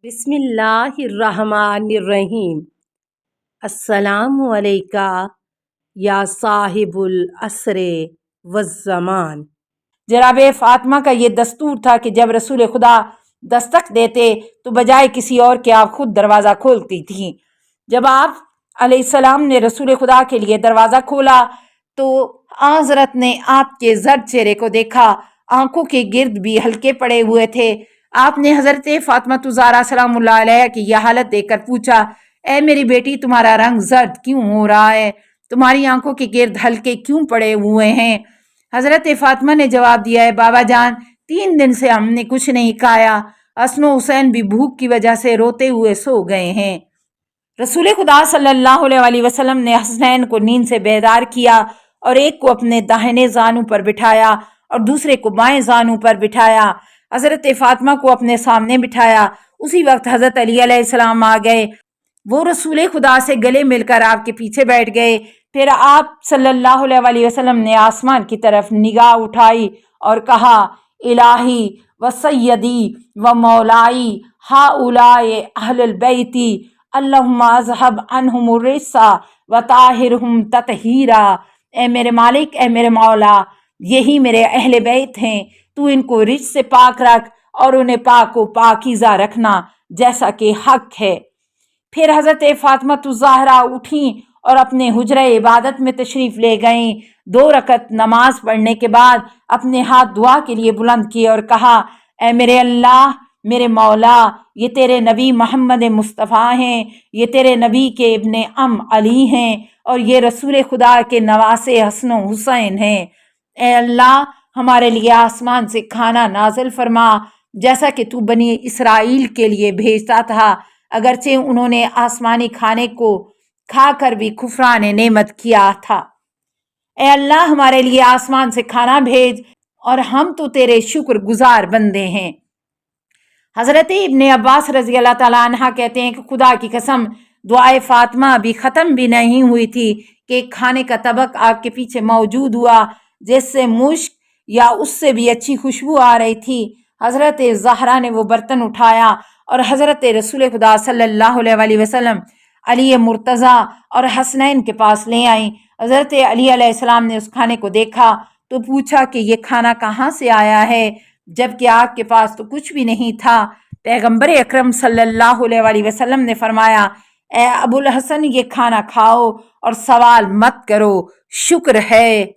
बिस्मिल्लाहिर्रहमानिर्रहीम। अस्सलामु अलैका या साहिबुल असरे वज़्ज़मान। जनाब फ़ातिमा का ये दस्तूर था कि जब रसूल खुदा दस्तक देते तो बजाय किसी और के आप खुद दरवाज़ा खोलती थीं। जब आप अलैहिस्सलाम ने रसूल खुदा के लिए दरवाज़ा खोला तो हज़रत ने आपके ज़र्द चेहरे को देखा, आंखों के गिर्द भी हल्के पड़े हुए थे। आपने हज़रत फ़ातिमा ज़हरा सलामुल्लाह अलैहा की यह हालत देखकर पूछा, ए मेरी बेटी, तुम्हारा रंग जर्द क्यों हो रहा है? तुम्हारी आंखों के गिर्द हल्के क्यों पड़े हुए हैं? हज़रत फ़ातिमा ने जवाब दिया, है बाबा जान, 3 दिन से हमने कुछ नहीं खाया। हसन हुसैन भी भूख की वजह से रोते हुए सो गए हैं। रसूल खुदा सल्लल्लाहु अलैहि वसल्लम ने हसनैन को नींद से बेदार किया और एक को अपने दाहिने जानू पर बिठाया और दूसरे को बाएं जानू पर बिठाया। हज़रत फ़ातिमा को अपने सामने बिठाया। उसी वक्त हज़रत अली अलैहिस्सलाम आ गए। वो रसूल खुदा से गले मिलकर आपके पीछे बैठ गए। फिर आप सल्लल्लाहु अलैहि वसल्लम ने आसमान की तरफ निगाह उठाई और कहा, इलाही व सय्यदी व मौलाई हाउलाए अहलुल बैती अल्लाहुम्मा अज़हब अन्हुमुर रिस्सा व ताहिरहुम ततहीरा। ए मेरे मालिक, ए मेरे मौला, यही मेरे अहले बैत हैं, तू इनको रिच से पाक रख और उन्हें पाक व पाकीज़ा रखना जैसा कि हक है। फिर हज़रत फ़ातिमा ज़हरा उठी और अपने हुजरा इबादत में तशरीफ़ ले गईं। 2 रकत नमाज पढ़ने के बाद अपने हाथ दुआ के लिए बुलंद किए और कहा, ए मेरे अल्लाह, मेरे मौला, ये तेरे नबी मोहम्मद मुस्तफ़ा हैं, ये तेरे नबी के इब्ने अली हैं और ये रसूल खुदा के नवासे हसन हुसैन हैं। ए अल्लाह, हमारे लिए आसमान से खाना नाजिल फरमा जैसा कि तू बनी इसराइल के लिए भेजता था, अगरचे उन्होंने आसमानी खाने को खाकर भी कुफरान नेमत किया था। ए अल्लाह, हमारे लिए आसमान से खाना भेज और हम तो तेरे शुक्र गुजार बंदे हैं। हज़रत इब्ने अब्बास रज़ी अल्लाह ताला अन्हा कहते हैं कि खुदा की कसम, दुआए फ़ातिमा अभी ख़त्म भी नहीं हुई थी कि खाने का तबक आपके पीछे मौजूद हुआ जिससे मुश्क या उससे भी अच्छी खुशबू आ रही थी। हज़रत ज़हरा ने वो बर्तन उठाया और हज़रत रसूल खुदा सल्लल्लाहु अलैहि वसल्लम अली मुर्तज़ा और हसनैन के पास ले आई। हज़रत अली अलैहिस्सलाम ने उस खाने को देखा तो पूछा कि ये खाना कहाँ से आया है, जबकि आपके पास तो कुछ भी नहीं था। पैगंबर अकरम सल्लल्लाहु अलैहि वसल्लम ने फरमाया, ए अबुल हसन, ये खाना खाओ और सवाल मत करो, शुक्र है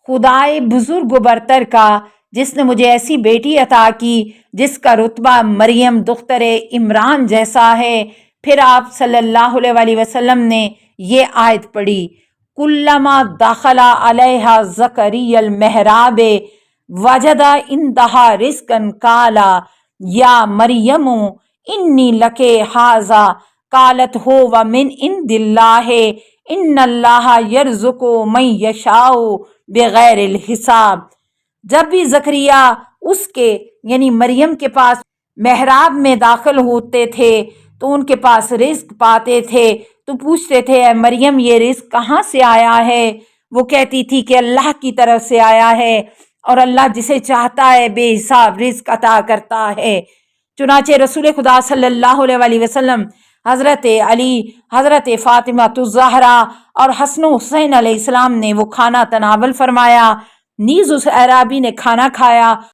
खुदाए बुजुर्ग बरतर का जिसने मुझे ऐसी बेटी अता की जिसका रुतबा मरियम दुख्तरे इमरान जैसा है। फिर आप सल्लल्लाहु अलैहि वसल्लम ने ये आयत पढ़ी, कुल्लमा दाखला अलैहा ज़करियल मेहराबे वजदा इंदहा रिस्कन काला या मरियमु इन्नी लके हाजा कालत हो व मिन इंदिल्लाहे इन्नल्लाहा यर्ज़ुकु मन यशाओ बगैर हिसाब। जब भी ज़करिया उसके यानी मरियम के पास मेहराब में दाखिल होते थे तो उनके पास रिस्क पाते थे तो पूछते थे, मरियम, ये रिस्क कहाँ से आया है? वो कहती थी कि अल्लाह की तरफ से आया है और अल्लाह जिसे चाहता है बेहिसाब रिस्क अता करता है। चुनाचे रसूल खुदा सल्लल्लाहु अलैहि वसल्लम हज़रत अली, हज़रत फ़ातिमा ज़हरा और हसन हुसैन अलैहिस्सलाम ने वो खाना तनावल फरमाया। नीज़ उस अराबी ने खाना खाया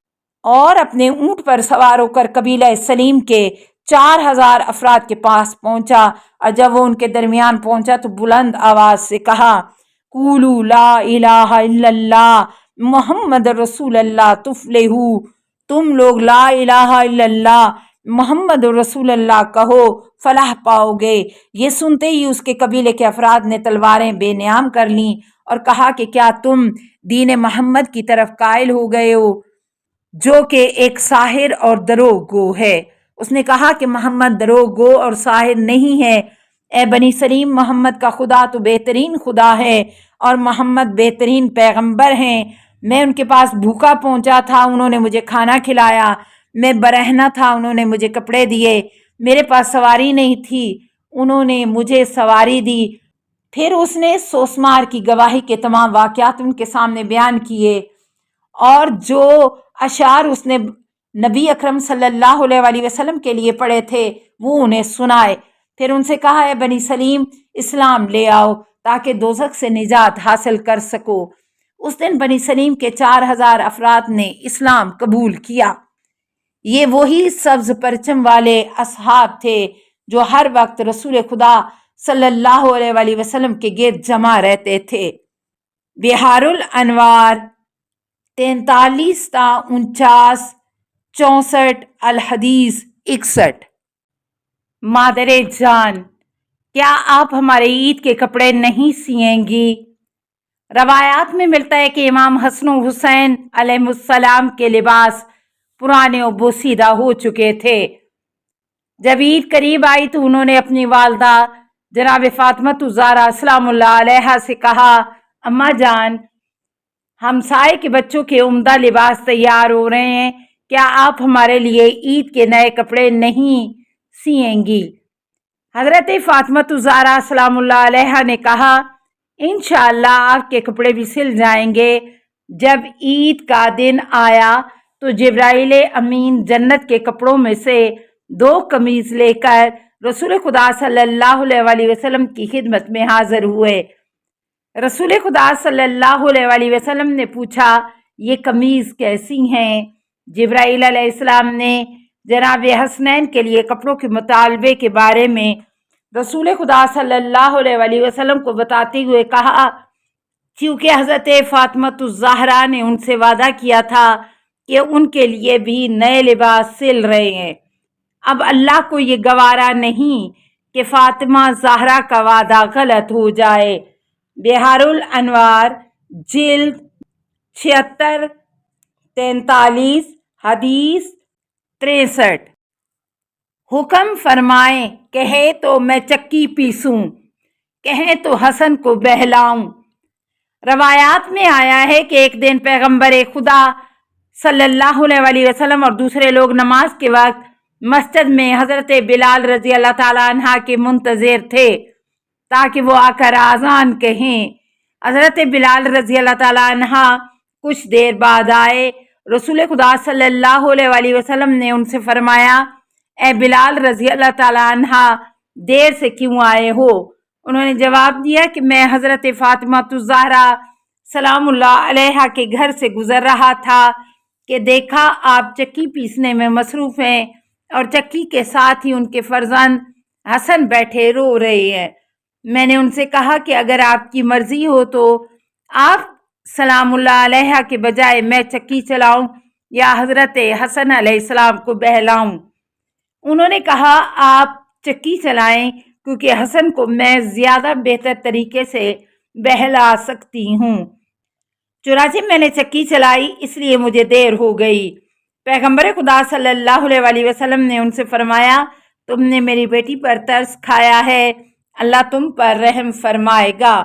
और अपने ऊँट पर सवार होकर कबीला सलीम के 4000 अफराद के पास पहुंचा और जब वो उनके दरमियान पहुंचा तो बुलंद आवाज से कहा, कूलू ला इलाहा इल्लल्लाह मोहम्मद रसूलुल्लाह तुफलिहू। तुम लोग ला इलाहा इल्लल्लाह मोहम्मद रसूलुल्लाह कहो, फलाह पाओगे। ये सुनते ही उसके कबीले के अफराद ने तलवारें बेनियाम कर लीं और कहा कि क्या तुम दीन मोहम्मद की तरफ कायल हो गए हो जो कि एक साहिर और दरोगो है। उसने कहा कि मोहम्मद दरोगो और साहिर नहीं है। ए बनी सलीम, मोहम्मद का खुदा तो बेहतरीन खुदा है और मोहम्मद बेहतरीन पैगंबर हैं। मैं उनके पास भूखा पहुंचा था, उन्होंने मुझे खाना खिलाया। मैं बरहना था, उन्होंने मुझे कपड़े दिए। मेरे पास सवारी नहीं थी, उन्होंने मुझे सवारी दी। फिर उसने सोसमार की गवाही के तमाम वाक़यात उनके सामने बयान किए और जो अशार उसने نبی اکرم صلی اللہ علیہ وسلم کے لیے پڑھے تھے وہ انہیں سنائے۔ پھر ان سے کہا ہے بنی سلیم اسلام لے آؤ تاکہ دوزخ سے نجات حاصل کر سکو۔ اس دن بنی سلیم کے 4000 افراد نے اسلام قبول کیا۔ یہ وہی سبز پرچم والے اصحاب تھے جو ہر وقت رسول خدا صلی اللہ علیہ وسلم کے گرد جمع رہتے تھے۔ بحار الانوار 43 تا 49 64 الحدیث 61۔ مادر جان، کیا آپ ہمارے عید کے کپڑے نہیں سیئیں گی؟ روایات میں ملتا ہے کہ امام حسن و حسین علیہ السلام کے لباس پرانے و بوسیدہ ہو چکے تھے۔ جب عید قریب آئی تو انہوں نے اپنی والدہ جناب فاطمہ الزہرا سلام اللہ علیہا سے کہا، اماں جان، ہمسائے کے بچوں کے عمدہ لباس تیار ہو رہے ہیں، کیا آپ ہمارے لیے عید کے نئے کپڑے نہیں سیئیں گی؟ حضرت فاطمہ الزہرا سلام اللہ علیہا نے کہا، انشاءاللہ آپ کے کپڑے بھی سل جائیں گے۔ جب عید کا دن آیا تو جبرائیل امین جنت کے کپڑوں میں سے 2 قمیض لے کر رسول خدا صلی اللہ علیہ وسلم کی خدمت میں حاضر ہوئے۔ رسول خدا صلی اللہ علیہ وسلم نے پوچھا، یہ قمیض کیسی ہیں؟ جبرائیل علیہ السلام نے جناب حسنین کے لیے کپڑوں کے مطالبے کے بارے میں رسول خدا صلی اللہ علیہ وسلم کو بتاتے ہوئے کہا، کیونکہ حضرت فاطمہ الزہرا نے ان سے وعدہ کیا تھا کہ ان کے لیے بھی نئے لباس سل رہے ہیں۔ اب اللہ کو یہ گوارا نہیں کہ فاطمہ زہرا کا وعدہ غلط ہو جائے۔ بحار الانوار جلد 76 43 حدیث 63۔ حکم فرمائیں، کہے تو میں چکی پیسوں، کہیں تو حسن کو بہلاؤں۔ روایات میں آیا ہے کہ ایک دن پیغمبر خدا صلی اللہ علیہ وسلم اور دوسرے لوگ نماز کے وقت مسجد میں حضرت بلال رضی اللہ تعالیٰ عنہ کے منتظر تھے تاکہ وہ آ کر اذان کہیں۔ حضرت بلال رضی اللہ تعالیٰ عنہ کچھ دیر بعد آئے۔ رسول خدا صلی اللہ علیہ وسلم نے ان سے فرمایا، اے بلال رضی اللہ تعالیٰ عنہ، دیر سے کیوں آئے ہو؟ انہوں نے جواب دیا کہ میں حضرت فاطمہ الزہرا سلام اللہ علیہا کے گھر سے گزر رہا تھا کہ دیکھا آپ چکی پیسنے میں مصروف ہیں اور چکی کے ساتھ ہی ان کے فرزند حسن بیٹھے رو رہے ہیں۔ میں نے ان سے کہا کہ اگر آپ کی مرضی ہو تو آپ سلام اللہ علیہ کے بجائے میں چکی چلاؤں یا حضرت حسن علیہ السلام کو بہلاؤں؟ انہوں نے کہا آپ چکی چلائیں کیونکہ حسن کو میں زیادہ بہتر طریقے سے بہلا سکتی ہوں۔ چنانچہ میں نے چکی چلائی، اس لیے مجھے دیر ہو گئی۔ پیغمبر خدا صلی اللہ علیہ وسلم نے ان سے فرمایا، تم نے میری بیٹی پر ترس کھایا ہے، اللہ تم پر رحم فرمائے گا۔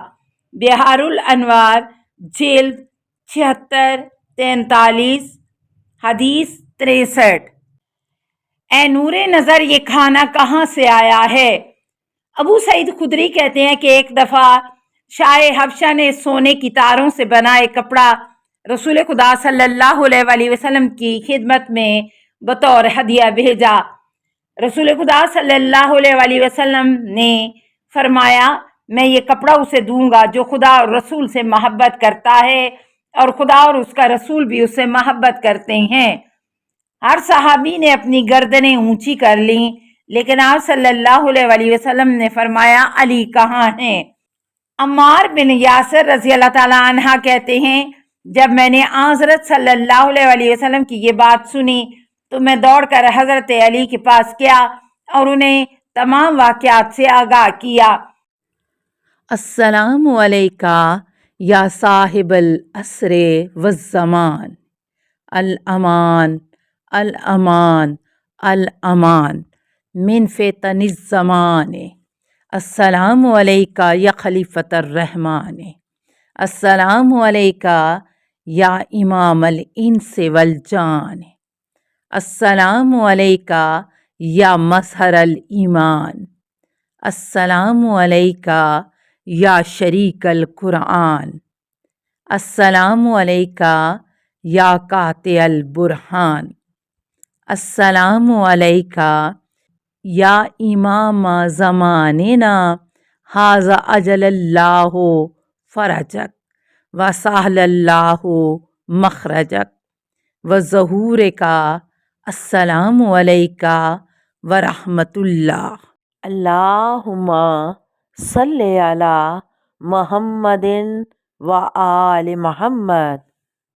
بحار الانوار جلد 76 43 حدیث 63۔ اے نور نظر، یہ کھانا کہاں سے آیا ہے؟ ابو سعید خدری کہتے ہیں کہ ایک دفعہ شاہ حبشہ نے سونے کی تاروں سے بنا ایک کپڑا رسول خدا صلی اللہ علیہ وسلم کی خدمت میں بطور ہدیہ بھیجا۔ رسول خدا صلی اللہ علیہ وسلم نے فرمایا، میں یہ کپڑا اسے دوں گا جو خدا اور رسول سے محبت کرتا ہے اور خدا اور اس کا رسول بھی اس سے محبت کرتے ہیں۔ ہر صحابی نے اپنی گردنیں اونچی کر لیں، لیکن آپ صلی اللہ علیہ وسلم نے فرمایا، علی کہاں ہیں؟ عمار بن یاسر رضی اللہ تعالیٰ عنہ کہتے ہیں، جب میں نے حضرت صلی اللہ علیہ وسلم کی یہ بات سنی تو میں دوڑ کر حضرت علی کے پاس گیا اور انہیں تمام واقعات سے آگاہ کیا۔ السلام علیکہ یا صاحب العصر والزمان، الامان الامان الامان من فتن الزمان، السلام علیکہ یا خلیفۃ الرحمن، السلام علیکہ یا امام الانس والجان، السلام علیکہ یا مظہر الایمان، السلام علیکہ یا شریک القرآن، السلام علیکہ یا قاطع البرہان، السلام علیکہ یا امام زماننا ھذا اجل اللہ فرجک وسہل اللہ مخرجک وظہور کا السلام علیکہ ورحمۃ اللہ۔ اللہم صلی علی محمد و آل محمد